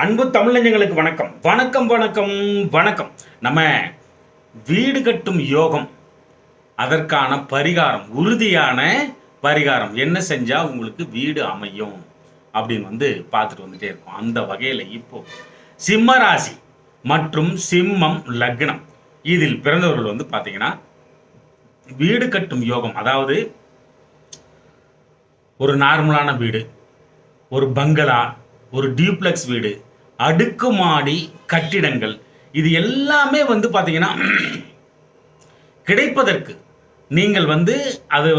அன்பு தமிழஞ்சங்களுக்கு வணக்கம் வணக்கம் வணக்கம் வணக்கம். நம்ம வீடு கட்டும் யோகம், அதற்கான பரிகாரம், உறுதியான பரிகாரம் என்ன செஞ்சா உங்களுக்கு வீடு அமையும் அப்படின்னு பார்த்துட்டு வந்துட்டே இருக்கோம். அந்த வகையில் இப்போ சிம்ம ராசி மற்றும் சிம்மம் லக்னம் இதில் பிறந்தவர்கள் பார்த்தீங்கன்னா வீடு கட்டும் யோகம், அதாவது ஒரு நார்மலான வீடு, ஒரு பங்களா, ஒரு டியூப்ளெக்ஸ் வீடு, அடுக்குமாடி கட்டிடங்கள், இது எல்லாமே பார்த்தீங்கன்னா கிடைப்பதற்கு நீங்கள் அதை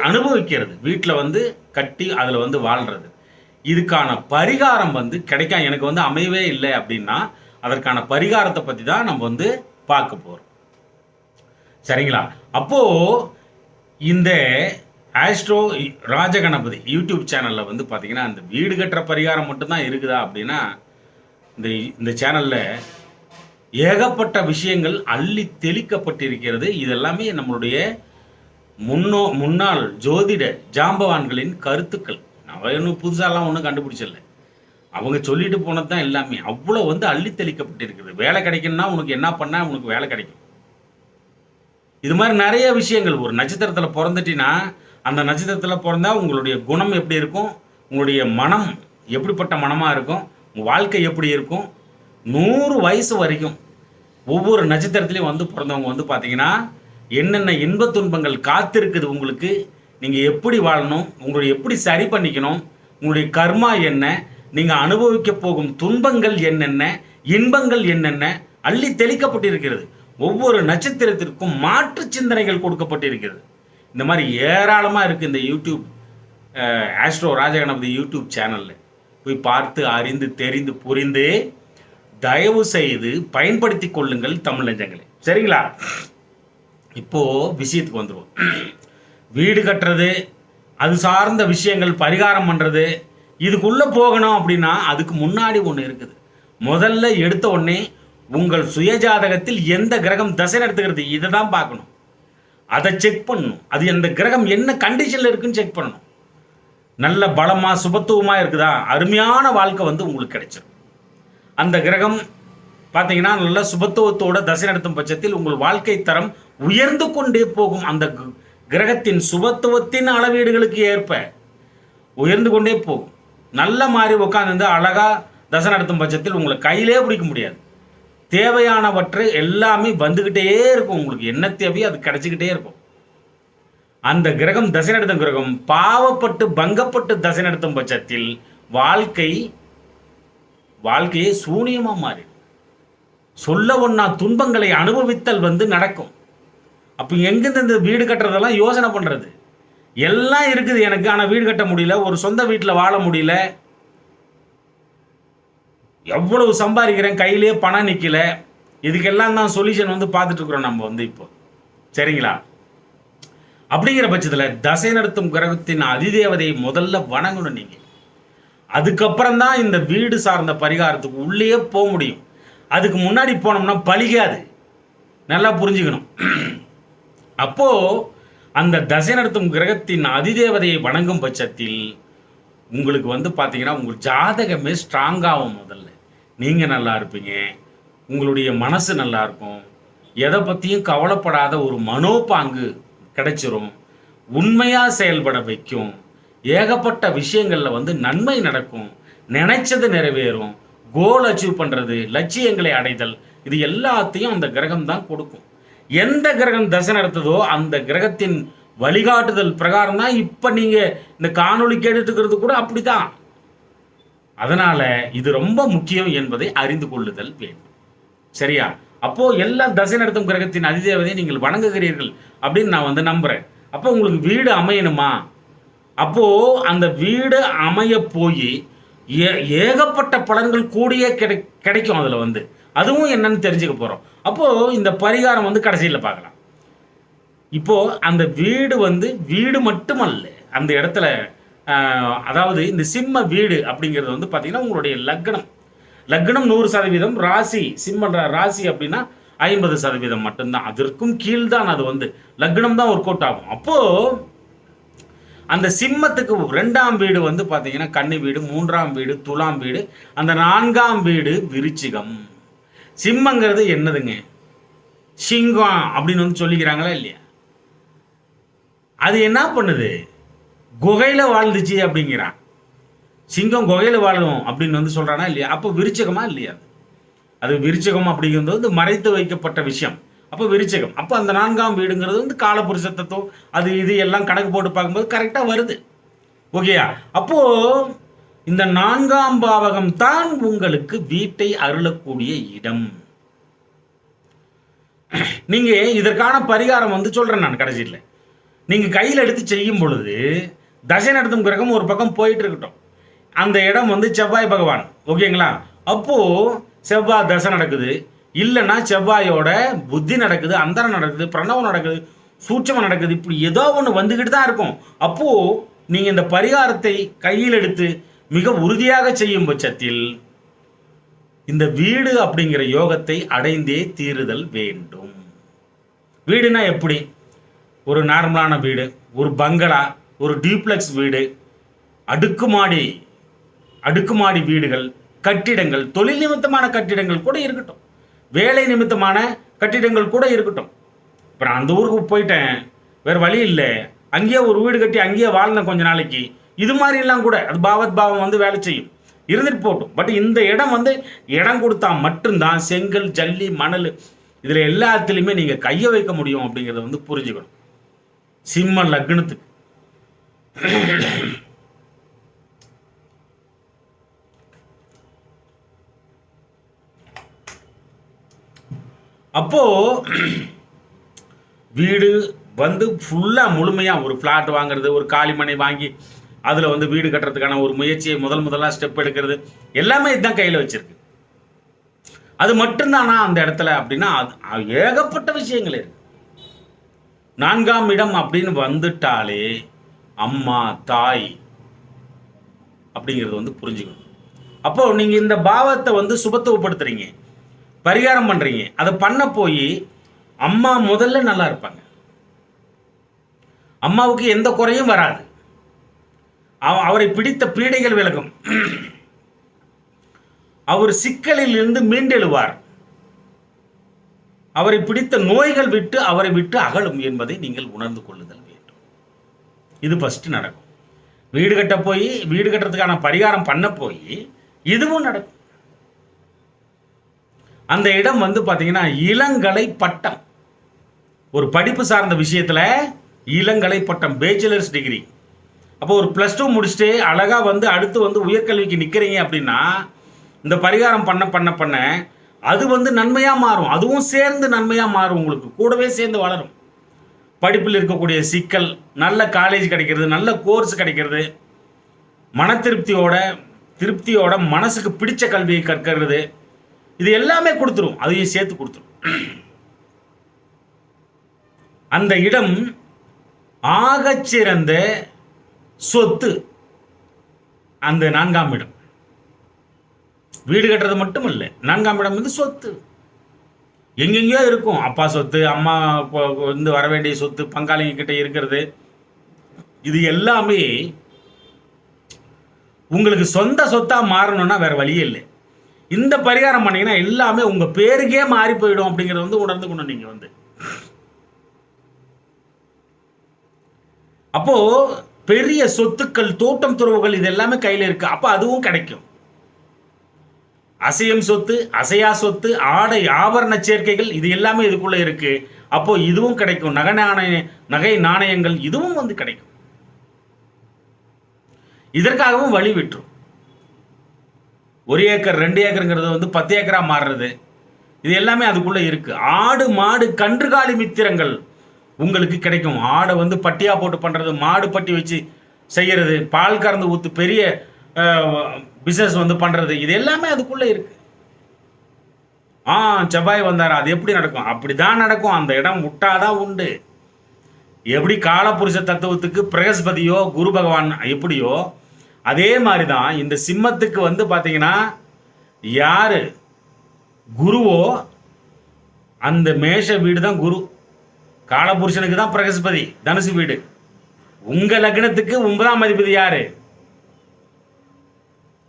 அனுபவிக்கிறது, வீட்டில் கட்டி அதில் வாழ்கிறது, இதுக்கான பரிகாரம் கிடைக்க எனக்கு அமையவே இல்லை அப்படின்னா அதற்கான பரிகாரத்தை பற்றி தான் நம்ம பார்க்க போகிறோம். சரிங்களா? அப்போது இந்த ஆஸ்ட்ரோ ராஜகணபதி யூடியூப் சேனலில் பார்த்தீங்கன்னா அந்த வீடு கட்டுற பரிகாரம் மட்டும்தான் இருக்குதா அப்படின்னா இந்த சேனலில் ஏகப்பட்ட விஷயங்கள் அள்ளி தெளிக்கப்பட்டிருக்கிறது. இதெல்லாமே நம்மளுடைய முன்னாள் ஜோதிட ஜாம்பவான்களின் கருத்துக்கள். நான் இன்னும் புதுசாலாம் ஒன்றும் கண்டுபிடிச்சிடல, அவங்க சொல்லிட்டு போனது தான் எல்லாமே. அவ்வளோ அள்ளி தெளிக்கப்பட்டிருக்குது. வேலை கிடைக்குன்னா உனக்கு என்ன பண்ணால் உனக்கு வேலை கிடைக்கும், இது மாதிரி நிறைய விஷயங்கள். ஒரு நட்சத்திரத்தில் பிறந்துட்டினா அந்த நட்சத்திரத்தில் பிறந்தா உங்களுடைய குணம் எப்படி இருக்கும், உங்களுடைய மனம் எப்படிப்பட்ட மனமாக இருக்கும், உங்கள் வாழ்க்கை எப்படி இருக்கும், 100 வயசு வரைக்கும் ஒவ்வொரு நட்சத்திரத்துலேயும் பிறந்தவங்க பார்த்தீங்கன்னா என்னென்ன இன்ப துன்பங்கள் காத்திருக்குது உங்களுக்கு, நீங்கள் எப்படி வாழணும், உங்களை எப்படி சரி பண்ணிக்கணும், உங்களுடைய கர்மா என்ன, நீங்கள் அனுபவிக்க போகும் துன்பங்கள் என்னென்ன, இன்பங்கள் என்னென்ன அள்ளி தெளிக்கப்பட்டிருக்கிறது. ஒவ்வொரு நட்சத்திரத்திற்கும் மாற்று சிந்தனைகள் கொடுக்கப்பட்டிருக்கிறது. இந்த மாதிரி ஏராளமாக இருக்குது இந்த யூடியூப் ஆஸ்ட்ரோ ராஜகணபதி யூடியூப் சேனலில். போய் பார்த்து அறிந்து தெரிந்து புரிந்து தயவு செய்து பயன்படுத்தி கொள்ளுங்கள் தமிழஞ்சங்களே. சரிங்களா? இப்போது விஷயத்துக்கு வந்துடுவோம். வீடு கட்டுறது, அது சார்ந்த விஷயங்கள், பரிகாரம் பண்ணுறது, இதுக்குள்ளே போகணும் அப்படின்னா அதுக்கு முன்னாடி ஒன்று இருக்குது. முதல்ல எடுத்த உடனே உங்கள் சுயஜாதகத்தில் எந்த கிரகம் தசை நடத்துகிறது இதை தான் பார்க்கணும். அதை செக் பண்ணணும். அது அந்த கிரகம் என்ன கண்டிஷனில் இருக்குன்னு செக் பண்ணணும். நல்ல பலமாக சுபத்துவமாக இருக்குதா, அருமையான வாழ்க்கை உங்களுக்கு கிடைச்சிடும். அந்த கிரகம் பார்த்தீங்கன்னா நல்ல சுபத்துவத்தோட தசை நடத்தும் பட்சத்தில் உங்கள் வாழ்க்கை தரம் உயர்ந்து கொண்டே போகும். அந்த கிரகத்தின் சுபத்துவத்தின் அளவீடுகளுக்கு ஏற்ப உயர்ந்து கொண்டே போகும். நல்ல மாதிரி உட்காந்து அழகாக தசை நடத்தும் பட்சத்தில் உங்களை கையிலே பிடிக்க முடியாது. தேவையானவற்றை எல்லாமே வந்துக்கிட்டே இருக்கும். உங்களுக்கு என்ன தேவையோ அது கிடைச்சிக்கிட்டே இருக்கும். அந்த கிரகம் தசை நடத்தும் கிரகம் பாவப்பட்டு பங்கப்பட்டு தசை நடத்தும் பட்சத்தில் வாழ்க்கையே சூனியமாக மாறி சொல்ல ஒன்னா துன்பங்களை அனுபவித்தல் நடக்கும். அப்போ எங்கிருந்து இந்த வீடு கட்டுறதெல்லாம் யோசனை பண்ணுறது எல்லாம் இருக்குது எனக்கு, ஆனால் வீடு கட்ட முடியல, ஒரு சொந்த வீட்டில் வாழ முடியல, எவ்வளவு சம்பாதிக்கிறேன் கையிலே பணம் நிற்கல, இதுக்கெல்லாம் தான் சொல்யூஷன் பார்த்துட்டு இருக்கிறோம் நம்ம இப்போ. சரிங்களா? அப்படிங்கிற பட்சத்தில் தசை நடத்தும் கிரகத்தின் அதிதேவதையை முதல்ல வணங்கணும் நீங்கள். அதுக்கப்புறம் தான் இந்த வீடு சார்ந்த பரிகாரத்துக்கு உள்ளே போக முடியும். அதுக்கு முன்னாடி போனோம்னா பலிக்காது. நல்லா புரிஞ்சுக்கணும். அப்போது அந்த தசை நடத்தும் கிரகத்தின் அதிதேவதையை வணங்கும் பட்சத்தில் உங்களுக்கு பார்த்தீங்கன்னா உங்கள் ஜாதகமே ஸ்ட்ராங்காகும். முதல்ல நீங்கள் நல்லா இருப்பீங்க, உங்களுடைய மனசு நல்லா இருக்கும், எதை பற்றியும் கவலைப்படாத ஒரு மனோபாங்கு கிடைச்சிரும், உண்மையாக செயல்பட வைக்கும், ஏகப்பட்ட விஷயங்களில் நன்மை நடக்கும், நினைச்சது நிறைவேறும், கோல் அச்சீவ் பண்ணுறது, லட்சியங்களை அடைதல், இது எல்லாத்தையும் அந்த கிரகம் தான் கொடுக்கும். எந்த கிரகம் தசை நடத்துதோ அந்த கிரகத்தின் வழிகாட்டுதல் பிரகாரம் தான் இப்போ நீங்கள் இந்த காணொளி கேட்டுக்கிறது கூட அப்படி தான். அதனால் இது ரொம்ப முக்கியம் என்பதை அறிந்து கொள்ளுதல் வேண்டும். சரியா? அப்போது எல்லாம் தசை நடத்தும் கிரகத்தின் அதிதேவதையை நீங்கள் வணங்குகிறீர்கள் அப்படின்னு நான் நம்புகிறேன். அப்போ உங்களுக்கு வீடு அமையணுமா? அப்போது அந்த வீடு அமைய போய் ஏகப்பட்ட பலன்கள் கூடியே கிடைக்கும். அதில் அதுவும் என்னன்னு தெரிஞ்சுக்க போகிறோம். அப்போது இந்த பரிகாரம் கடைசியில் பார்க்கலாம். இப்போது அந்த வீடு வீடு மட்டுமல்ல, அந்த இடத்துல அதாவது இந்த சிம்ம வீடு அப்படிங்கிறது பார்த்தீங்கன்னா உங்களுடைய லக்னம் 100%, ராசி சிம்ம ராசி அப்படின்னா 50% மட்டும்தான். அதற்கும் கீழ்தான் அது லக்னம் தான் ஒர்க் அவுட் ஆகும். அப்போது அந்த சிம்மத்துக்கு 2ஆம் வீடு வந்து பார்த்தீங்கன்னா கன்னி வீடு, 3ஆம் வீடு துலாம் வீடு, அந்த 4ஆம் வீடு விருச்சிகம். சிம்மங்கிறது என்னதுங்க? சிங்கம் அப்படின்னு வந்து சொல்லிக்கிறாங்களா இல்லையா? அது என்ன பண்ணுது? குகையில் வாழ்ந்துச்சு அப்படிங்கிறான். சிங்கம் குகையில் வாழும் அப்படின்னு வந்து சொல்கிறானா இல்லையா? அப்போ விருச்சகமா இல்லையா? அது விருச்சகம் அப்படிங்கிறது வந்து மறைத்து வைக்கப்பட்ட விஷயம். அப்போ விருச்சகம். அப்போ அந்த 4ஆம் வீடுங்கிறது வந்து காலபுருஷ தத்துவம், அது இது எல்லாம் கணக்கு போட்டு பார்க்கும்போது கரெக்டாக வருது. ஓகேயா? அப்போது இந்த 4ஆம் பாவகம் தான் உங்களுக்கு வீட்டை அருளக்கூடிய இடம். நீங்கள் இதற்கான பரிகாரம் வந்து சொல்கிறேன் நான் கடைசியில். நீங்கள் கையில் எடுத்து செய்யும் பொழுது தசை நடத்தும் கிரகம் ஒரு பக்கம் போயிட்டு இருக்கட்டும். அந்த இடம் வந்து செவ்வாய் பகவான். ஓகேங்களா? அப்போது செவ்வாய் தசை நடக்குது, இல்லைன்னா செவ்வாயோட புத்தி நடக்குது, அந்தரம் நடக்குது, பிரணவம் நடக்குது, சூட்சமம் நடக்குது, இப்படி ஏதோ ஒன்று வந்துக்கிட்டு தான் இருக்கும். அப்போது நீங்கள் இந்த பரிகாரத்தை கையில் எடுத்து மிக உறுதியாக செய்யும் பட்சத்தில் இந்த வீடு அப்படிங்கிற யோகத்தை அடைந்தே தீருதல் வேண்டும். வீடுனா எப்படி? ஒரு நார்மலான வீடு, ஒரு பங்களா, ஒரு டியூப்ளெக்ஸ் வீடு, அடுக்குமாடி வீடுகள், கட்டிடங்கள், தொழில் நிமித்தமான கட்டிடங்கள் கூட இருக்கட்டும், வேலை நிமித்தமான கட்டிடங்கள் கூட இருக்கட்டும். இப்போ நான் அந்த ஊருக்கு போயிட்டேன், வேறு வழி இல்லை, அங்கேயே ஒரு வீடு கட்டி அங்கேயே வாழ்ந்தேன் கொஞ்ச நாளைக்கு, இது மாதிரிலாம் கூட அது பாவத் பாவம் வந்து வேலை செய்யும், இருந்துட்டு போட்டும். பட் இந்த இடம் வந்து இடம் கொடுத்தா மட்டும்தான் செங்கல், ஜல்லி, மணல் இதில் எல்லாத்துலேயுமே நீங்கள் கையை வைக்க முடியும் அப்படிங்கிறத வந்து புரிஞ்சுக்கணும். சிம்ம லக்னத்துக்கு அப்போ வீடு வந்து ஃபுல்லாக முழுமையாக ஒரு ஃப்ளாட் வாங்குறது, ஒரு காலிமனை வாங்கி அதில் வந்து வீடு கட்டுறதுக்கான ஒரு முயற்சியை முதலாக ஸ்டெப் எடுக்கிறது, எல்லாமே இதுதான் கையில் வச்சிருக்கு. அது மட்டும்தானா அந்த இடத்துல அப்படின்னா அது ஏகப்பட்ட விஷயங்கள் இருக்கு. 4ஆம் இடம் அப்படின்னு வந்துட்டாலே அம்மா, தாய் அப்படிங்கிறது வந்து புரிஞ்சுக்கணும். அப்போ நீங்கள் இந்த பாவத்தை வந்து சுபத்துவப்படுத்துறீங்க, பரிகாரம் பண்ணுறீங்க, அதை பண்ண போய் அம்மா முதல்ல நல்லா இருப்பாங்க, அம்மாவுக்கு எந்த குறையும் வராது, அவரை பிடித்த பீடைகள் விலகும், அவர் சிக்கலில் இருந்து மீண்டெழுவார், அவரை பிடித்த நோய்கள் விட்டு அவரை விட்டு அகலும் என்பதை நீங்கள் உணர்ந்து கொள்ளுதல் வேண்டும். இது ஃபர்ஸ்ட் நடக்கும். வீடு கட்ட போய், வீடு கட்டுறதுக்கான பரிகாரம் பண்ண போய் இதுவும் நடக்கும். அந்த இடம் வந்து பார்த்தீங்கன்னா இளங்கலை பட்டம், ஒரு படிப்பு சார்ந்த விஷயத்தில் இளங்கலை பட்டம், பேச்சுலர்ஸ் டிகிரி. அப்போ ஒரு +2 முடிச்சுட்டு அழகாக வந்து அடுத்து வந்து உயர்கல்விக்கு நிற்கிறீங்க அப்படின்னா இந்த பரிகாரம் பண்ண அது வந்து நன்மையாக மாறும், அதுவும் சேர்ந்து நன்மையாக மாறும், உங்களுக்கு கூடவே சேர்ந்து வளரும். படிப்பில் இருக்கக்கூடிய சிக்கல், நல்ல காலேஜ் கிடைக்கிறது, நல்ல கோர்ஸ் கிடைக்கிறது, மன திருப்தியோட மனசுக்கு பிடிச்ச கல்வியை கற்கிறது, இது எல்லாமே கொடுத்துரும், அதையும் சேர்த்து கொடுத்துரும். அந்த இடம் ஆகச்சிறந்த சொத்து. அந்த 4ஆம் இடம் வீடு கட்டுறது மட்டும் இல்லை, 4ஆம் இடம் வந்து சொத்து. எங்கெங்கேயோ இருக்கும், அப்பா சொத்து, அம்மா வந்து வர வேண்டிய சொத்து, பங்காளிங்க கிட்ட இருக்கிறது, இது எல்லாமே உங்களுக்கு சொந்த சொத்தாக மாறணும்னா வேற வழியே இல்லை. இந்த பரிகாரம் பண்ணீங்கன்னா எல்லாமே உங்க பேருக்கே மாறி போயிடும் அப்படிங்கிறத வந்து உணர்ந்துக்கணும் நீங்க வந்து. அப்போ பெரிய சொத்துக்கள், தோட்டம் துறவுகள் இது எல்லாமே கையில் இருக்கு, அப்போ அதுவும் கிடைக்கும். அசையும் சொத்து, அசையா சொத்து, ஆடை ஆபரண சேர்க்கைகள் இது எல்லாமே இதுக்குள்ள இருக்கு, அப்போ இதுவும் கிடைக்கும். நகை நாணயங்கள் இதுவும் வந்து கிடைக்கும். இதற்காகவும் வழி விட்டுரும். 1 ஏக்கர் 2 ஏக்கருங்கிறது வந்து 10 ஏக்கரா மாறுறது, இது எல்லாமே அதுக்குள்ள இருக்கு. ஆடு மாடு கன்றுகாலி மித்திரங்கள் உங்களுக்கு கிடைக்கும். ஆடை வந்து பட்டியா போட்டு பண்றது, மாடு பட்டி வச்சு செய்யறது, பால் கறந்து ஊத்து பெரிய பிசினஸ் வந்து பண்றது, இது எல்லாமே அதுக்குள்ள இருக்கு. செவ்வாய் வந்தார், அது எப்படி நடக்கும்? அப்படிதான் நடக்கும். அந்த இடம் விட்டாதான் உண்டு. எப்படி காலபுருஷ தத்துவத்துக்கு பிரகஸ்பதியோ குரு பகவான் எப்படியோ அதே மாதிரி தான் இந்த சிம்மத்துக்கு வந்து பார்த்தீங்கன்னா யாரு குருவோ அந்த மேஷ வீடு தான் குரு, காலபுருஷனுக்கு தான் பிரகஸ்பதி தனுசு வீடு. உங்க லக்னத்துக்கு 9ஆம் அதிபதி யாரு?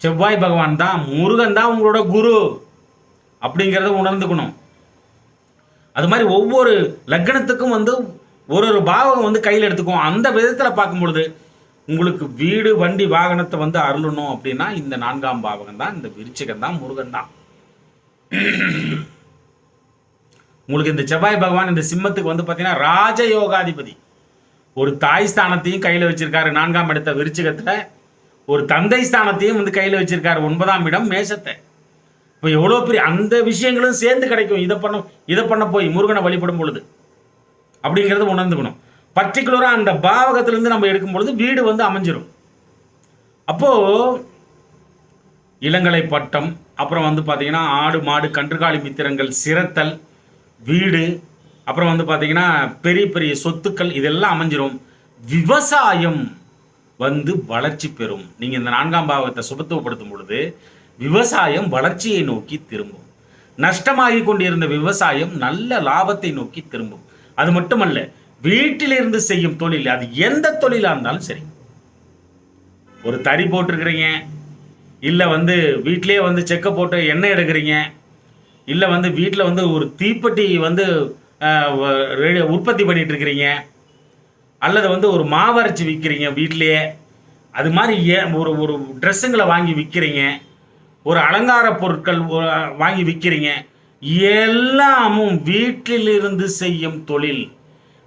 செவ்வாய் பகவான் தான். முருகன் தான் உங்களோட குரு அப்படிங்கிறத உணர்ந்துக்கணும். அது மாதிரி ஒவ்வொரு லக்னத்துக்கும் வந்து ஒரு ஒரு பாவகம் வந்து கையில் எடுத்துக்கும். அந்த விதத்தில் பார்க்கும் பொழுது உங்களுக்கு வீடு வண்டி வாகனத்தை வந்து அருளணும் அப்படின்னா இந்த 4ஆம் பாவகம் தான், இந்த விருச்சிகம் தான், முருகன் தான். உங்களுக்கு இந்த செவ்வாய் பகவான் இந்த சிம்மத்துக்கு வந்து பார்த்தீங்கன்னா ராஜயோகாதிபதி. ஒரு தாய் ஸ்தானத்தையும் கையில் வச்சிருக்காரு 4ஆம் இடத்த விருச்சிகத்தில், ஒரு தந்தை ஸ்தானத்தையும் வந்து கையில் வச்சிருக்காரு 9ஆம் இடம் மேஷத்தை. இப்போ எவ்வளோ பெரிய அந்த விஷயங்களும் சேர்ந்து கிடைக்கும் இதை பண்ண போய் முருகனை வழிபடும் பொழுது அப்படிங்கிறத உணர்ந்துக்கணும். பர்டிகுலராக அந்த பாவகத்திலிருந்து நம்ம எடுக்கும் பொழுது வீடு வந்து அமைஞ்சிரும். அப்போது இளங்கலை பட்டம், அப்புறம் வந்து பார்த்தீங்கன்னா ஆடு மாடு கன்றுகாலி மித்திரங்கள் சிரத்தல், வீடு, அப்புறம் வந்து பார்த்தீங்கன்னா பெரிய பெரிய சொத்துக்கள் இதெல்லாம் அமைஞ்சிரும். விவசாயம் வந்து வளர்ச்சி பெறும். நீங்கள் இந்த 4ஆம் பாவத்தை சுபத்துவப்படுத்தும் பொழுது விவசாயம் வளர்ச்சியை நோக்கி திரும்பும். நஷ்டமாகி கொண்டிருந்த விவசாயம் நல்ல லாபத்தை நோக்கி திரும்பும். அது மட்டுமல்ல, வீட்டிலிருந்து செய்யும் தொழில், அது எந்த தொழிலாக இருந்தாலும் சரி, ஒரு தறி போட்டிருக்கிறீங்க, இல்லை வந்து வீட்டிலே வந்து செக்கை போட்டு எண்ணெய் எடுக்கிறீங்க, இல்லை வந்து வீட்டில் வந்து ஒரு தீப்பெட்டி வந்து உற்பத்தி பண்ணிட்டு இருக்கிறீங்க, அல்லது வந்து ஒரு மாவரைச்சி விற்கிறீங்க வீட்டிலேயே, அது மாதிரி ஒரு ஒரு ட்ரெஸ்ஸுங்களை வாங்கி விற்கிறீங்க, ஒரு அலங்கார பொருட்கள் வாங்கி விற்கிறீங்க, எல்லாமும் வீட்டிலிருந்து செய்யும் தொழில்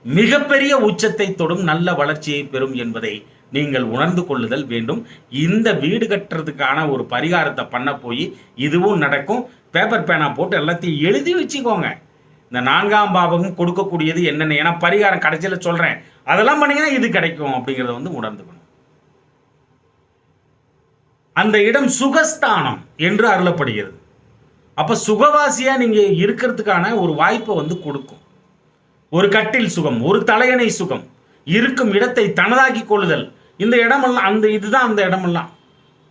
மிகப்பெரிய உச்சத்தை தொடும், நல்ல வளர்ச்சியை பெறும் என்பதை நீங்கள் உணர்ந்து கொள்ளுதல் வேண்டும். இந்த வீடு கட்டுறதுக்கான ஒரு பரிகாரத்தை பண்ண போய் இதுவும் நடக்கும். பேப்பர் பேனா போட்டு எல்லாத்தையும் எழுதி வச்சுக்கோங்க. இந்த 4ஆம் பாவகம் கொடுக்கக்கூடியது என்னென்ன, ஏன்னா பரிகாரம் கடைசியில் சொல்கிறேன், அதெல்லாம் பண்ணீங்கன்னா இது கிடைக்கும் அப்படிங்கிறத வந்து உணர்ந்துக்கணும். அந்த இடம் சுகஸ்தானம் என்று அருளப்படுகிறது. அப்போ சுகவாசியாக நீங்கள் இருக்கிறதுக்கான ஒரு வாய்ப்பை வந்து கொடுக்கும். ஒரு கட்டில் சுகம், ஒரு தலையணை சுகம், இருக்கும் இடத்தை தனதாக்கி கொள்ளுதல், இந்த இடமெல்லாம் இதுதான் அந்த இடமெல்லாம்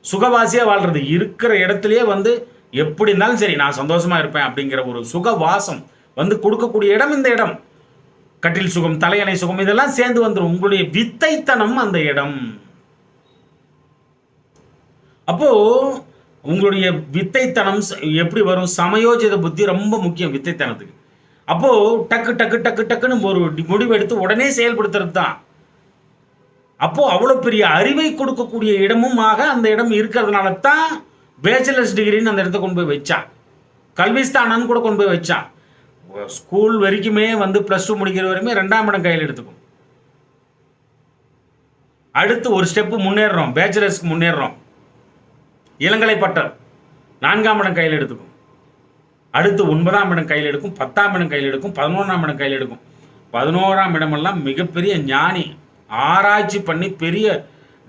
சுகவாசியாக வாழ்றது. இருக்கிற இடத்துலையே வந்து எப்படி இருந்தாலும் சரி நான் சந்தோஷமாக இருப்பேன் அப்படிங்கிற ஒரு சுகவாசம் வந்து கொடுக்கக்கூடிய இடம் இந்த இடம். கட்டில் சுகம், தலையணை சுகம் இதெல்லாம் சேர்ந்து வந்துடும். உங்களுடைய வித்தைத்தனம் அந்த இடம். அப்போ உங்களுடைய வித்தைத்தனம் எப்படி வரும்? சமயோஜித புத்தி ரொம்ப முக்கியம் வித்தைத்தனத்துக்கு. அப்போ டக்கு டக்கு டக்கு டக்குன்னு ஒரு முடிவு எடுத்து உடனே செயல்படுத்துறது தான். அப்போ அவ்வளோ பெரிய அறிவை கொடுக்கக்கூடிய இடமுமாக அந்த இடம் இருக்கிறதுனால தான் பேச்சுலர்ஸ் டிகிரின்னு அந்த இடத்த கொண்டு போய் வச்சா, கல்விஸ்தானன்னு கூட கொண்டு போய் வச்சா. ஸ்கூல் வரைக்குமே வந்து +2 முடிக்கிற வரைக்குமே 2ஆம் இடம் கையில் எடுத்துக்கும். அடுத்து ஒரு ஸ்டெப்பு முன்னேறுறோம், பேச்சுலர்ஸ்க்கு முன்னேறுறோம், இளங்கலை பட்டம் 4ஆம் இடம் கையில் எடுத்துக்கும். அடுத்து 9ஆம் இடம் கையில் எடுக்கும், 10ஆம் இடம் கையில் எடுக்கும், 11ஆம் இடம் கையில் எடுக்கும். 11ஆம் இடமெல்லாம் மிகப்பெரிய ஞானி, ஆராய்ச்சி பண்ணி பெரிய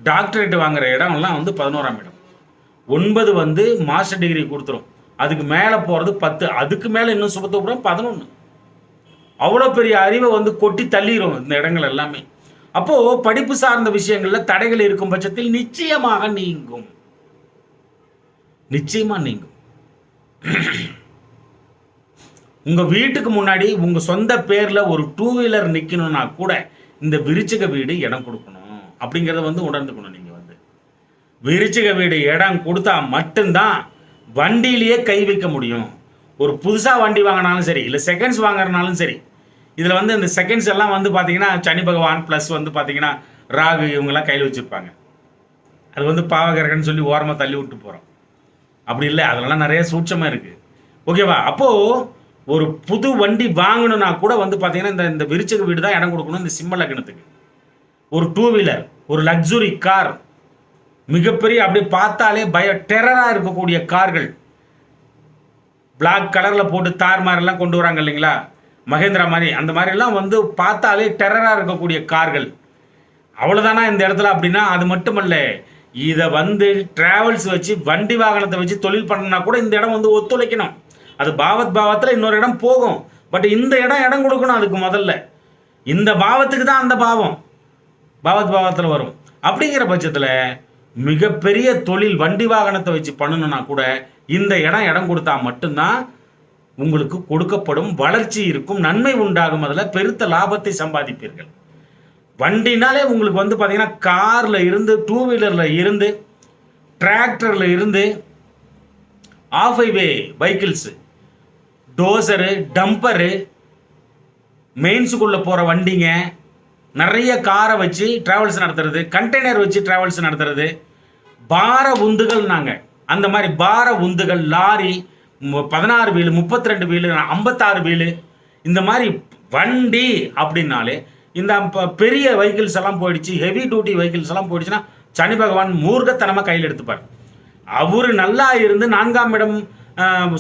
டாக்டரேட் வாங்குற இடம்லாம் வந்து 11ஆம் இடம். 9 வந்து மாஸ்டர் டிகிரி கொடுத்துரும். அதுக்கு மேலே போகிறது 10, அதுக்கு மேலே இன்னும் சுபத்துவம் 11. அவ்வளோ பெரிய அறிவை வந்து கொட்டி தள்ளிடும் இந்த இடங்கள் எல்லாமே. அப்போது படிப்பு சார்ந்த விஷயங்களில் தடைகள் இருக்கும் பட்சத்தில் நிச்சயமாக நீங்கும், நிச்சயமாக நீங்கும். உங்கள் வீட்டுக்கு முன்னாடி உங்கள் சொந்த பேரில் ஒரு 2 வீலர் நிற்கணும்னா கூட இந்த விருச்சிக வீடு இடம் கொடுக்கணும் அப்படிங்கிறத வந்து உணர்ந்துக்கணும். நீங்கள் வந்து விருச்சிக வீடு இடம் கொடுத்தா மட்டும்தான் வண்டியிலேயே கை வைக்க முடியும். ஒரு புதுசாக வண்டி வாங்கினாலும் சரி, இல்லை செகண்ட்ஸ் வாங்குறனாலும் சரி, இதில் வந்து இந்த செகண்ட்ஸ் எல்லாம் வந்து பார்த்தீங்கன்னா சனி பகவான் ப்ளஸ் வந்து பார்த்தீங்கன்னா ராகு இவங்கெல்லாம் கையில் வச்சுருப்பாங்க. அது வந்து பாவகரகன்னு சொல்லி ஓரமாக தள்ளி விட்டு போகிறோம். அப்படி இல்லை, அதெல்லாம் நிறைய சூட்சமாக இருக்குது. ஓகேவா? அப்போது ஒரு புது வண்டி வாங்கணும்னா கூட வந்து பார்த்தீங்கன்னா இந்த விருச்சிக வீடு தான் இடம் கொடுக்கணும். இந்த சிம்ம லக்னத்துக்கு ஒரு 2 வீலர், ஒரு லக்ஸுரி கார், மிகப்பெரிய அப்படி பார்த்தாலே டெரராக இருக்கக்கூடிய கார்கள், பிளாக் கலரில் போட்டு தார் மாதிரிலாம் கொண்டு வராங்க இல்லைங்களா, மகேந்திரா மாதிரி, அந்த மாதிரிலாம் வந்து பார்த்தாலே டெரராக இருக்கக்கூடிய கார்கள், அவ்வளோதானா இந்த இடத்துல அப்படின்னா? அது மட்டுமல்ல, இதை வந்து டிராவல்ஸ் வச்சு வண்டி வாகனத்தை வச்சு தொழில் பண்ணனா கூட இந்த இடம் வந்து ஒத்துழைக்கணும். அது பாவத்தில் இன்னொரு இடம் போகும், பட் இந்த இடம் கொடுக்கணும். அதுக்கு முதல்ல இந்த பாவத்துக்கு தான் அந்த பாவத்தில் வரும். அப்படிங்கிற பட்சத்தில் மிகப்பெரிய தொழில் வண்டி வாகனத்தை வச்சு பண்ணணும்னா கூட இந்த இடம் கொடுத்தா மட்டும்தான் உங்களுக்கு கொடுக்கப்படும், வளர்ச்சி இருக்கும், நன்மை உண்டாகும், அதில் பெருத்த லாபத்தை சம்பாதிப்பீர்கள். வண்டினாலே உங்களுக்கு வந்து பார்த்தீங்கன்னா காரில் இருந்து, டூ வீலரில் இருந்து, டிராக்டரில் இருந்து, ஆஃப் ஹைவே வெஹிக்கிள்ஸு, டோசரு, டம்பரு, மெயின்ஸுக்குள்ளே போகிற வண்டிங்க, நிறைய காரை வச்சு ட்ராவல்ஸ் நடத்துறது, கண்டெய்னர் வச்சு ட்ராவல்ஸ் நடத்துறது, பார உந்துகள் நாங்கள் அந்த மாதிரி பார உந்துகள், லாரி 16 வீலு, 32 வீலு, 56 வீலு, இந்த மாதிரி வண்டி அப்படின்னாலே இந்த பெரிய வெஹிக்கிள்ஸ் எல்லாம் போயிடுச்சு, ஹெவி டியூட்டி வெஹிக்கிள்ஸ் எல்லாம் போயிடுச்சுன்னா சனி பகவான் மூர்க்கத்தனமாக கையில் எடுத்துப்பார். அவர் நல்லா இருந்து 4ஆம் இடம்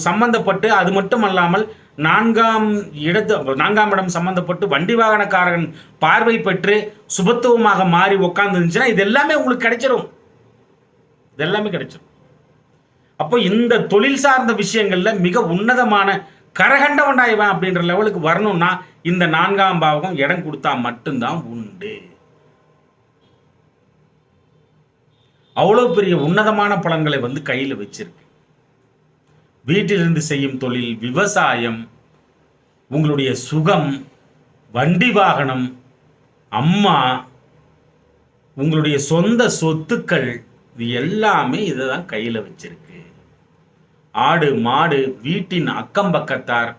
சம்பந்தப்பட்டு, அது மட்டும் அல்லாமல் 4ஆம் இடம் சம்பந்தப்பட்டு வண்டி வாகனக்காரன் பார்வை பெற்று சுபத்துவமாக மாறி உட்காந்துருந்துச்சுன்னா இது எல்லாமே உங்களுக்கு கிடைச்சிடும். இது எல்லாமே கிடைச்சிடும். அப்போ இந்த தொழில் சார்ந்த விஷயங்கள்ல மிக உன்னதமான கரகண்டவண்டாய்வன் அப்படின்ற லெவலுக்கு வரணும்னா இந்த 4ஆம் பாவகம் இடம் கொடுத்தா மட்டும்தான் உண்டு. அவ்வளவு பெரிய உன்னதமான பலன்களை வந்து கையில் வச்சிருக்கு. வீட்டிலிருந்து செய்யும் தொழில், விவசாயம், உங்களுடைய சுகம், வண்டி வாகனம், அம்மா, உங்களுடைய சொந்த சொத்துக்கள், இது எல்லாமே இதை தான் கையில் வச்சிருக்கு. ஆடு மாடு, வீட்டின் அக்கம் பக்கத்தார்,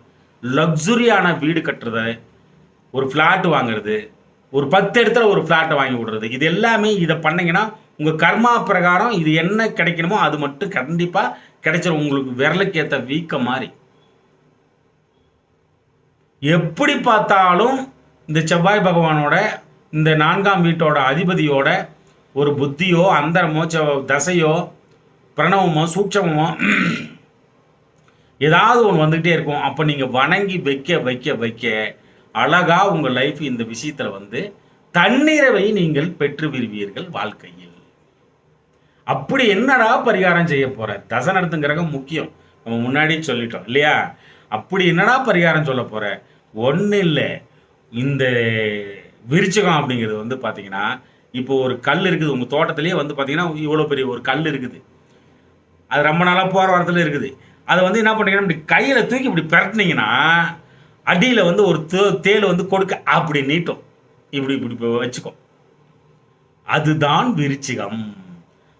லக்ஸுரியான வீடு கட்டுறது, ஒரு ஃப்ளாட் வாங்குறது, ஒரு 10 இடத்துல ஒரு ஃப்ளாட்டை வாங்கி விடுறது, இது எல்லாமே இதை பண்ணீங்கன்னா உங்கள் கர்மா பிரகாரம் இது என்ன கிடைக்கணுமோ அது மட்டும் கண்டிப்பாக கிடைச்சிடும். உங்களுக்கு விரலுக்கு ஏற்ற வீக்க மாதிரி. எப்படி பார்த்தாலும் இந்த செவ்வாய் பகவானோட, இந்த 4ஆம் வீட்டோட அதிபதியோட ஒரு புத்தியோ, அந்தரமோ, தசையோ, பிரணவமோ, சூட்சமோ ஏதாவது ஒன்று வந்துகிட்டே இருக்கும். அப்போ நீங்கள் வணங்கி வைக்க வைக்க வைக்க அழகா உங்கள் லைஃப் இந்த விஷயத்தில் வந்து தன்னிறைவை நீங்கள் பெற்று விரும்பீர்கள் வாழ்க்கையில். அப்படி என்னடா பரிகாரம் செய்ய போற? தசை நடத்தும் கிரகம் முக்கியம், நம்ம முன்னாடி சொல்லிட்டோம் இல்லையா? அப்படி என்னடா பரிகாரம் சொல்ல போற? ஒன்றும் இல்லை. இந்த விருச்சிகம் அப்படிங்கிறது வந்து பார்த்தீங்கன்னா, இப்போ ஒரு கல் இருக்குது உங்கள் தோட்டத்திலேயே வந்து பார்த்தீங்கன்னா இவ்வளோ பெரிய ஒரு கல் இருக்குது. அது ரொம்ப நாளாக போகிற வாரத்தில் இருக்குது. அதை வந்து என்ன பண்ணுறீங்கன்னா, இப்படி கையில் தூக்கி இப்படி பரட்டினீங்கன்னா அடியில் வந்து ஒரு தேல் வந்து கொடுக்க அப்படி நீட்டும். இப்படி இப்படி வச்சுக்கோ. அதுதான் விருச்சிகம்.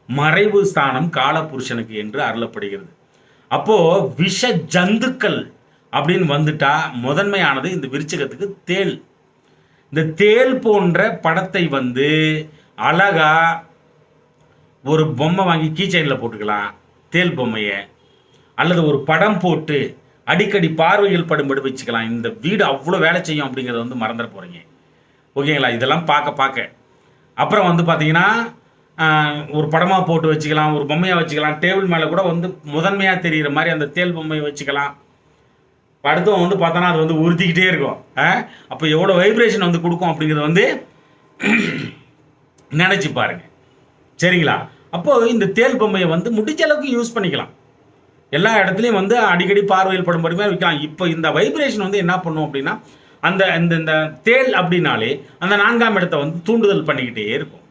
மறைவு ஸ்தானம் காலபுருஷனுக்கு என்று அருளப்படுகிறது. அப்போ விஷ ஜந்துக்கள் அப்படின்னு வந்துட்டா முதன்மையானது இந்த விருச்சிகத்துக்கு தேல். இந்த தேல் போன்ற படத்தை வந்து அழகா ஒரு பொம்மை வாங்கி கீச்சைனில் போட்டுக்கலாம், தேல் பொம்மையை, அல்லது ஒரு படம் போட்டு அடிக்கடி பார்வையில் படும்படி வச்சுக்கலாம். இந்த வீடு அவ்வளோ வேலை செய்யும் அப்படிங்கிறத வந்து மறந்துட போகிறீங்க. ஓகேங்களா? இதெல்லாம் பார்க்க அப்புறம் வந்து பார்த்தீங்கன்னா ஒரு படமாக போட்டு வச்சுக்கலாம், ஒரு பொம்மையாக வச்சுக்கலாம், டேபிள் மேலே கூட வந்து முதன்மையாக தெரிகிற மாதிரி அந்த தேல் பொம்மையை வச்சுக்கலாம். அடுத்தவன் வந்து பார்த்தோன்னா அது வந்து உறுத்திக்கிட்டே இருக்கும். அப்போ எவ்வளோ வைப்ரேஷன் வந்து கொடுக்கும் அப்படிங்கிறத வந்து நினச்சி பாருங்க. சரிங்களா? அப்போது இந்த தேல் பொம்மையை வந்து முடிஞ்ச அளவுக்கு யூஸ் பண்ணிக்கலாம். எல்லா இடத்துலையும் வந்து அடிக்கடி பார்வையில் படும்படி மாதிரி வைக்கலாம். இப்போ இந்த வைப்ரேஷன் வந்து என்ன பண்ணும் அப்படின்னா, அந்த இந்த தேல் அப்படின்னாலே அந்த 4ஆம் இடத்தை வந்து தூண்டுதல் பண்ணிக்கிட்டே இருக்கும்.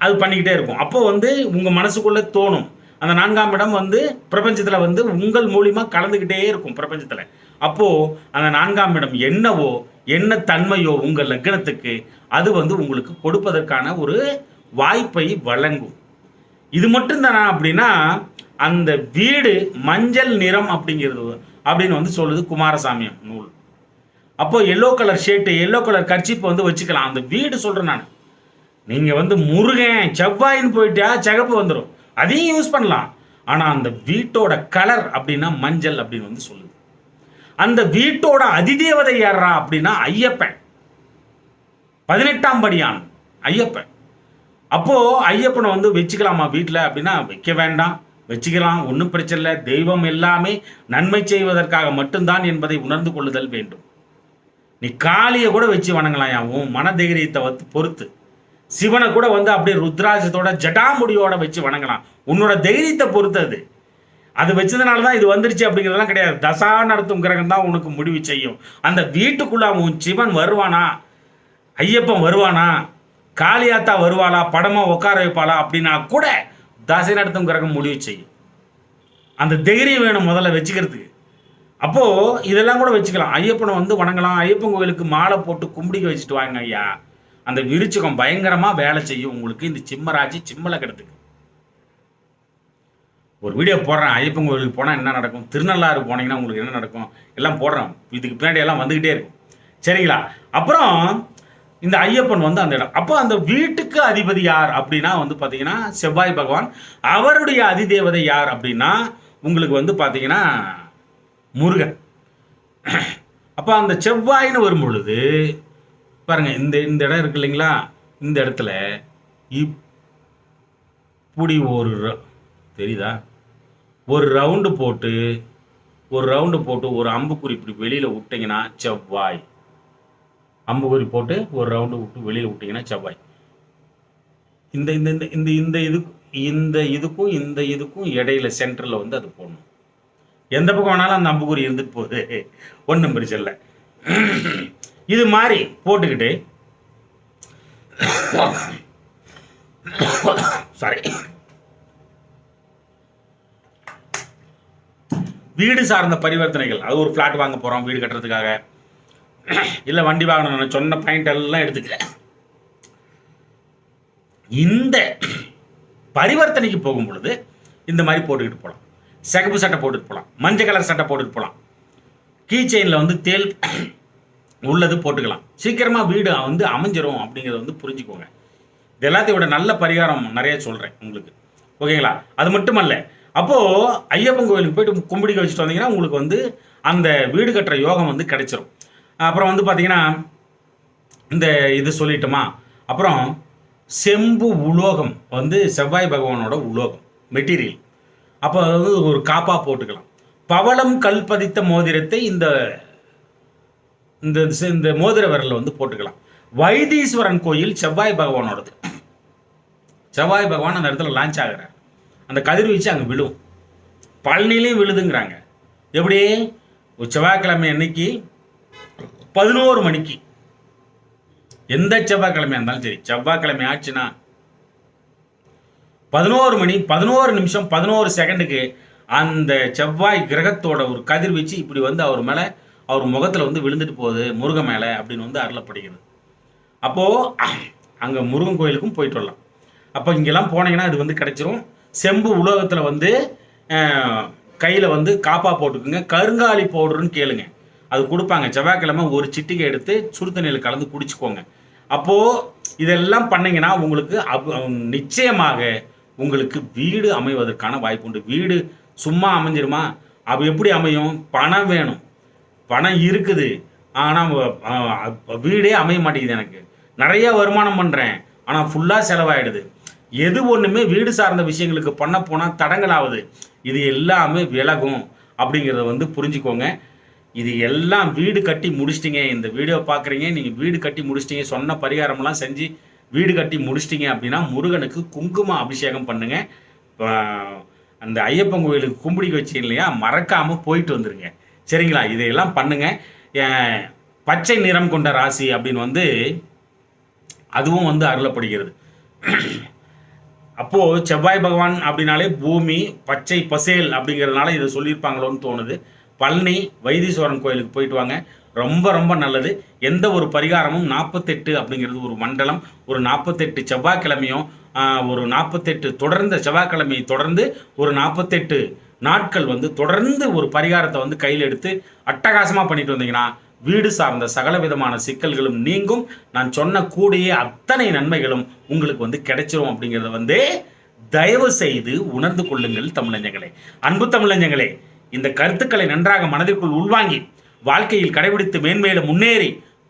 அது பண்ணிக்கிட்டே இருக்கும். அப்போ வந்து உங்கள் மனசுக்குள்ளே தோணும். அந்த 4ஆம் இடம் வந்து பிரபஞ்சத்தில் வந்து உங்கள் மூலியமாக கலந்துக்கிட்டே இருக்கும் பிரபஞ்சத்தில். அப்போது அந்த 4ஆம் இடம் என்னவோ, என்ன தன்மையோ உங்கள் லக்னத்துக்கு அது வந்து உங்களுக்கு கொடுப்பதற்கான ஒரு வாய்ப்பை வழங்கும். இது மட்டும்தானா அப்படின்னா, அந்த வீடு மஞ்சள் நிறம் அப்படிங்கிறது அப்படின்னு வந்து சொல்லுது குமாரசாமியம் நூல். அப்போ yellow colour shirt, yellow colour கர்ச்சீப்பை வந்து வச்சுக்கலாம். அந்த வீடு சொல்கிறேன் நான். நீங்கள் வந்து முருகன் செவ்வாயின்னு போயிட்டா சிகப்பு வந்துடும், அதையும் யூஸ் பண்ணலாம். ஆனால் அந்த வீட்டோட கலர் அப்படின்னா மஞ்சள் அப்படின்னு வந்து சொல்லுது. அந்த வீட்டோட அதிதேவதை யாரா அப்படின்னா ஐயப்பன், 18ஆம் படியான் ஐயப்பன். அப்போது ஐயப்பனை வந்து வச்சுக்கலாமா வீட்டில் அப்படின்னா வைக்க வேண்டாம், வச்சுக்கலாம், ஒன்றும் பிரச்சனை இல்லை. தெய்வம் எல்லாமே நன்மை செய்வதற்காக மட்டும்தான் என்பதை உணர்ந்து கொள்ளுதல் வேண்டும். நீ காளியை கூட வச்சு வணங்கலாம், உன் மன தைரியத்தை வந்து பொறுத்து. சிவனை கூட வந்து அப்படியே ருத்ராஜத்தோட ஜடாமுடியோட வச்சு வணங்கலாம், உன்னோட தைரியத்தை பொறுத்தது. அது வச்சதுனால தான் இது வந்துருச்சு அப்படிங்கிறதெல்லாம் கிடையாது. தசா நடத்தும் கிரகம் தான் உனக்கு முடிவு செய்யும். அந்த வீட்டுக்குள்ள உன் சிவன் வருவானா, ஐயப்பன் வருவானா, காளியாத்தா வருவாளா, படமா உட்கார வைப்பாளா அப்படின்னா கூட தசை நடத்தும் கிரகம் முடிவு செய்யும். அந்த தைரியம் வேணும் முதல்ல வச்சுக்கிறதுக்கு. அப்போது இதெல்லாம் கூட வச்சுக்கலாம். ஐயப்பனை வந்து வணங்கலாம். ஐயப்பன் கோயிலுக்கு மாலை போட்டு கும்பிடிக்க வச்சுட்டு வாங்க ஐயா. அந்த விருச்சிகம் பயங்கரமாக வேலை செய்யும் உங்களுக்கு இந்த சிம்மராசி சிம்மல கிடத்துக்கு. ஒரு வீடியோ போடுறேன், ஐயப்பன் கோயிலுக்கு போனால் என்ன நடக்கும், திருநள்ளாறு போனீங்கன்னா உங்களுக்கு என்ன நடக்கும் எல்லாம் போடுறேன். இதுக்கு பின்னாடி எல்லாம் வந்துக்கிட்டே இருக்கும். சரிங்களா? அப்புறம் இந்த ஐயப்பன் வந்து அந்த இடம், அப்போ அந்த வீட்டுக்கு அதிபதி யார் அப்படின்னா வந்து பார்த்தீங்கன்னா செவ்வாய் பகவான். அவருடைய அதிதேவதை யார் அப்படின்னா உங்களுக்கு வந்து பார்த்தீங்கன்னா முருகன். அப்போ அந்த செவ்வாயின்னு வரும் பொழுது பாருங்க, இந்த இந்த இடம் இருக்கு இல்லைங்களா, இந்த இடத்துல இப்படி ஒரு தெரியுதா, ஒரு ரவுண்டு போட்டு ஒரு அம்புக்குறி இப்படி வெளியில் விட்டிங்கன்னா செவ்வாய். அம்புக்குறி போட்டு ஒரு ரவுண்டு விட்டு வெளியில் விட்டிங்கன்னா செவ்வாய். இந்த இந்த இந்த இந்த இந்த இதுக்கும் இந்த இதுக்கும் இடையில சென்டரில் வந்து அது போடணும். எந்த பக்கம் வேணாலும் அந்த அம்புக்குறி இருந்துட்டு போகுது, ஒன்றும் பிரச்சனை இல்லை. இது மாதிரி போட்டுக்கிட்டு சாரி, வீடு சார்ந்த பரிவர்த்தனைகள், அது ஒரு ஃப்ளாட் வாங்க போகிறோம் வீடு கட்டுறதுக்காக, இல்லை வண்டி வாங்கணும், சொன்ன பாயிண்ட் எல்லாம் எடுத்துக்கிறேன். இந்த பரிவர்த்தனைக்கு போகும் பொழுது இந்த மாதிரி போட்டுக்கிட்டு போகலாம். சிகப்பு சட்டை போட்டுட்டு போகலாம், மஞ்சள் கலர் சட்டை போட்டுட்டு போகலாம், கீ செயினில் வந்து தேல் உள்ளது போட்டுக்கலாம். சீக்கிரமாக வீடு வந்து அமைஞ்சிரும் அப்படிங்கிறத வந்து புரிஞ்சுக்கோங்க. இது எல்லாத்தையும் விட நல்ல பரிகாரம் நிறைய சொல்கிறேன் உங்களுக்கு, ஓகேங்களா? அது மட்டுமல்ல, அப்போது ஐயப்பன் கோயிலுக்கு போய்ட்டு கும்பிடிக்க வச்சுட்டு வந்தீங்கன்னா உங்களுக்கு வந்து அந்த வீடு கட்டுற யோகம் வந்து கிடைச்சிரும். அப்புறம் வந்து பார்த்தீங்கன்னா இந்த இது சொல்லிட்டோமா, அப்புறம் செம்பு உலோகம் வந்து செவ்வாய் பகவானோட உலோகம் மெட்டீரியல். அப்போ வந்து ஒரு காப்பா போட்டுக்கலாம். பவளம் கல் பதித்த மோதிரத்தை இந்த இந்த மோதிர விரலில் வந்து போட்டுக்கலாம். வைத்தீஸ்வரன் கோயில் செவ்வாய் பகவானோடது. செவ்வாய் பகவான் அந்த இடத்துல லான்ச் ஆகிறார். அந்த கதிர்வீச்சு அங்கே விழும். பழனிலையும் விழுதுங்கிறாங்க. எப்படி? ஒரு செவ்வாய்க்கிழமை அன்னைக்கு 11 மணிக்கு, எந்த செவ்வாய்க்கிழமையாக இருந்தாலும் சரி, செவ்வாய்க்கிழமை ஆச்சுன்னா 11 மணி 11 நிமிஷம் 11 செகண்டுக்கு அந்த செவ்வாய் கிரகத்தோட ஒரு கதிர்வீச்சு இப்படி வந்து அவர் மேலே, அவர் முகத்தில் வந்து விழுந்துட்டு போகுது முருகன் மேலே அப்படின்னு வந்து அருளப்படுகிறது. அப்போது அங்கே முருகன் கோயிலுக்கும் போயிட்டு வரலாம். அப்போ இங்கெல்லாம் போனீங்கன்னா இது வந்து கிடைச்சிரும். செம்பு உலோகத்தில் வந்து கையில் வந்து காப்பா போட்டுக்குங்க. கருங்காலி பவுடருன்னு கேளுங்க, அது கொடுப்பாங்க. செவ்வாய்க்கிழமை ஒரு சிட்டிகை எடுத்து சுடு தண்ணியில் கலந்து குடிச்சுக்கோங்க. அப்போது இதெல்லாம் பண்ணிங்கன்னா உங்களுக்கு நிச்சயமாக உங்களுக்கு வீடு அமைவதற்கான வாய்ப்பு உண்டு. வீடு சும்மா அமைஞ்சிருமா? அது எப்படி அமையும்? பணம் வேணும். பணம் இருக்குது, ஆனால் வீடே அமைய மாட்டேங்குது. எனக்கு நிறைய வருமானம் பண்ணுறேன், ஆனால் ஃபுல்லாக செலவாயிடுது. எது ஒன்றுமே வீடு சார்ந்த விஷயங்களுக்கு பண்ண போனால் தடங்கலாகுது. இது எல்லாமே விலகும் அப்படிங்கிறத வந்து புரிஞ்சுக்கோங்க. இது எல்லாம் வீடு கட்டி முடிச்சிட்டிங்க, இந்த வீடியோ பார்க்குறீங்க, நீங்கள் வீடு கட்டி முடிச்சிட்டிங்க, சொன்ன பரிகாரமெல்லாம் செஞ்சு வீடு கட்டி முடிச்சிட்டிங்க அப்படின்னா முருகனுக்கு குங்கும அபிஷேகம் பண்ணுங்கள். அந்த ஐயப்பன் கோயிலுக்கு கும்பிடிக்க வச்சிங்க இல்லையா, மறக்காமல் போயிட்டு வந்துடுங்க. சரிங்களா? இதையெல்லாம் பண்ணுங்கள். பச்சை நிறம் கொண்ட ராசி அப்படின்னு வந்து அதுவும் வந்து அருளப்படுகிறது. அப்போது செவ்வாய் பகவான் அப்படின்னாலே பூமி பச்சை பசேல் அப்படிங்கிறதுனால இதை சொல்லியிருப்பாங்களோன்னு தோணுது. பழனி வைத்தீஸ்வரன் கோயிலுக்கு போயிட்டு வாங்க, ரொம்ப ரொம்ப நல்லது. எந்த ஒரு பரிகாரமும் 48 அப்படிங்கிறது ஒரு மண்டலம். ஒரு 48 செவ்வாய்க்கிழமையும் ஒரு 48 தொடர்ந்த செவ்வாய்க்கிழமையை தொடர்ந்து ஒரு 48 நாட்கள் வந்து தொடர்ந்து ஒரு பரிகாரத்தை வந்து கையில் எடுத்து அட்டகாசமாக பண்ணிட்டு வந்தீங்கன்னா வீடு சார்ந்த சகல விதமான சிக்கல்களும் நீங்கும். நான் சொன்ன கூடிய அத்தனை நன்மைகளும் உங்களுக்கு வந்து கிடைச்சிரும் அப்படிங்கிறத வந்து தயவு செய்து உணர்ந்து கொள்ளுங்கள் தமிழஞ்சங்களே. அன்பு தமிழஞ்சங்களே, இந்த கருத்துக்களை நன்றாக மனதிற்குள் உள்வாங்கி வாழ்க்கையில் கடைபிடித்து மேன்மேலும் முன்னேறி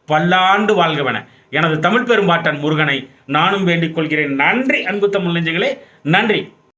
பல்லாண்டு வாழ்கவன எனது தமிழ் பெரும்பாட்டன் முருகனை நானும் வேண்டிக் கொள்கிறேன். நன்றி அன்பு தமிழஞ்சங்களே, நன்றி.